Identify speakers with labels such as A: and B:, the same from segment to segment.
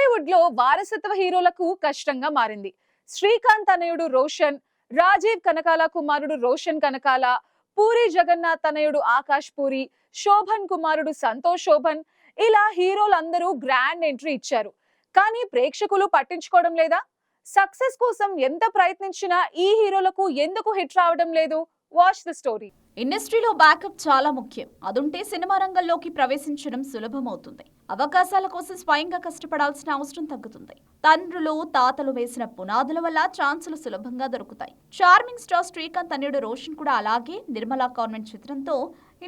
A: టాలీవుడ్ లో వారసత్వ హీరోలకు కష్టంగా మారింది. శ్రీకాంత్ తనయుడు రోషన్, రాజీవ్ కనకాల కుమారుడు రోషన్ కనకాల, పూరి జగన్నాథ్ తనయుడు ఆకాష్ పూరి, శోభన్ కుమారుడు సంతోష్ శోభన్, ఇలా హీరోలందరూ గ్రాండ్ ఎంట్రీ ఇచ్చారు. కానీ ప్రేక్షకులు పట్టించుకోవడం లేదా? సక్సెస్ కోసం ఎంత ప్రయత్నించినా ఈ హీరోలకు ఎందుకు హిట్ రావడం లేదు? Watch the story.
B: ఇండస్ట్రీలో బ్యాకప్ చాలా ముఖ్యం. అదుంటే సినిమా రంగంలోకి ప్రవేశించడం సులభమవుతుంది. అవకాశాల కోసం స్వయంగా కష్టపడాల్సిన అవసరం తగ్గుతుంది. తండ్రులు తాతలు వేసిన పునాదుల వల్ల ఛాన్సులు సులభంగా దొరుకుతాయి. చార్మింగ్ స్టార్ శ్రీకాంత్ తనయుడు రోషన్ కూడా అలాగే నిర్మలా కాన్వెంట్ చిత్రంతో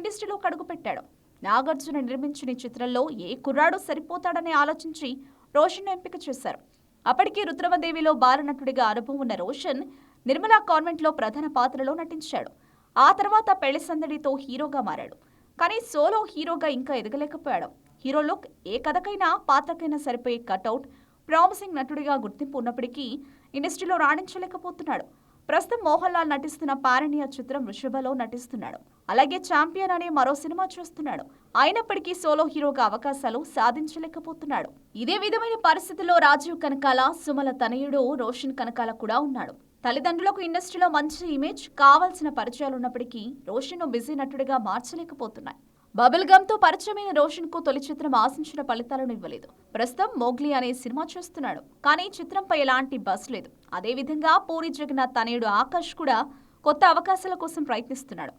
B: ఇండస్ట్రీలో అడుగుపెట్టాడు. నాగార్జున నిర్మించిన ఈ చిత్రంలో ఏ కుర్రాడు సరిపోతాడని ఆలోచించి రోషన్ ఎంపిక చేశారు. అప్పటికి రుద్రమదేవిలో బాలనటుడిగా అనుభవం ఉన్న రోషన్ నిర్మలా కాన్వెంట్లో ప్రధాన పాత్రలో నటించాడు. ఆ తర్వాత పెళ్లి సందడితో హీరోగా మారాడు. కానీ సోలో హీరోగా ఇంకా ఎదగలేకపోయాడు. హీరోలో ఏ కథకైనా పాత్రకైనా సరిపోయే కటౌట్, ప్రామిసింగ్ నటుడిగా గుర్తింపు ఉన్నప్పటికీ ఇండస్ట్రీలో రాణించలేకపోతున్నాడు. ప్రస్తుతం మోహన్ లాల్ నటిస్తున్న పారణ్య చిత్రం వృషభలో నటిస్తున్నాడు. అలాగే ఛాంపియన్ అనే మరో సినిమా చూస్తున్నాడు. అయినప్పటికీ సోలో హీరోగా అవకాశాలు సాధించలేకపోతున్నాడు. ఇదే విధమైన పరిస్థితుల్లో రాజీవ్ కనకాల, సుమల తనయుడు రోషన్ కనకాల కూడా ఉన్నాడు. తల్లిదండ్రులకు ఇండస్ట్రీలో మంచి ఇమేజ్, కావాల్సిన పరిచయాలు ఉన్నప్పటికీ రోషన్ బిజీ నటుడిగా మార్చలేకపోతున్నాయి. బబుల్ గమ్ తో పరిచయమైన రోషన్ కు తొలి చిత్రం ఆశించిన ఫలితాలను ఇవ్వలేదు. ప్రస్తుతం మోగ్లీ అనే సినిమా చూస్తున్నాడు. కానీ చిత్రంపై ఎలాంటి బస్ లేదు. అదేవిధంగా పూరి జగన్నాథ్ తనయుడు ఆకాష్ కూడా కొత్త అవకాశాల కోసం ప్రయత్నిస్తున్నాడు.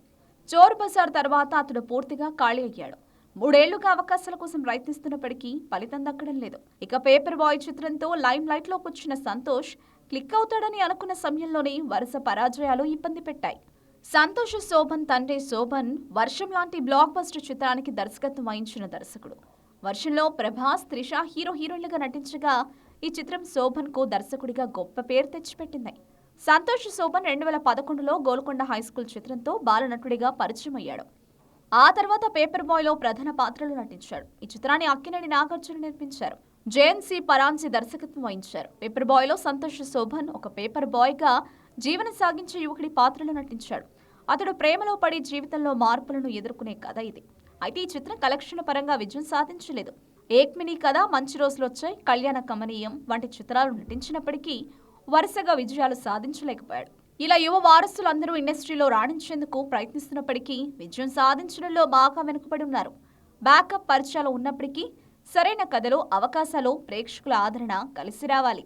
B: చోర్ బజార్ తర్వాత అతడు పూర్తిగా ఖాళీ అయ్యాడు. 3 ఏళ్లుగా అవకాశాల కోసం ప్రయత్నిస్తున్నప్పటికీ ఫలితం దక్కడం లేదు. ఇక పేపర్ బాయ్ చిత్రంతో లైమ్ లైట్ లోకి వచ్చిన సంతోష్ క్లిక్ అవుతాడని అనుకున్న సమయంలోనే వరుస పరాజయాలు ఇబ్బంది పెట్టాయి. సంతోష్ శోభన్ తండ్రి శోభన్ వర్షం లాంటి బ్లాక్ బస్టర్ చిత్రానికి దర్శకత్వం వహించిన దర్శకుడు. వర్షంలో ప్రభాస్, త్రిష హీరోయిన్లుగా నటించగా ఈ చిత్రం శోభన్ కు దర్శకుడిగా గొప్ప పేరు తెచ్చిపెట్టింది. సంతోష్ శోభన్ 2011లో గోల్కొండ హైస్కూల్ చిత్రంతో బాలనటుడిగా పరిచయం అయ్యాడు. ఆ తర్వాత పేపర్ బాయ్ లో ప్రధాన పాత్రలో నటించాడు. ఈ చిత్రాన్ని అక్కినేని నాగార్జున నిర్మించారు. జేఎన్సీ పరాన్సీ దర్శకత్వం వహించారు. పేపర్ బాయ్ లో సంతోష్ శోభన్ ఒక పేపర్ బాయ్ గా జీవనం సాగించే యువకుడి పాత్రలో నటించాడు. అతడు ప్రేమలో పడి జీవితంలో మార్పులను ఎదుర్కొనే కథ ఇది. అయితే ఈ చిత్రం కలెక్షన్ల పరంగా విజయం సాధించలేదు. ఏక్మినీ కథ, మంచి రోజులు వచ్చాయి, కళ్యాణ కమనీయం వంటి చిత్రాలు నటించినప్పటికీ వరుసగా విజయాలు సాధించలేకపోయాడు. ఇలా యువ వారసులందరూ ఇండస్ట్రీలో రాణించేందుకు ప్రయత్నిస్తున్నప్పటికీ విజయం సాధించడంలో బాగా వెనుకబడి ఉన్నారు. బ్యాకప్ పరిచయాలు ఉన్నప్పటికీ సరైన కథలు, అవకాశాలు, ప్రేక్షకుల ఆదరణ కలిసి రావాలి.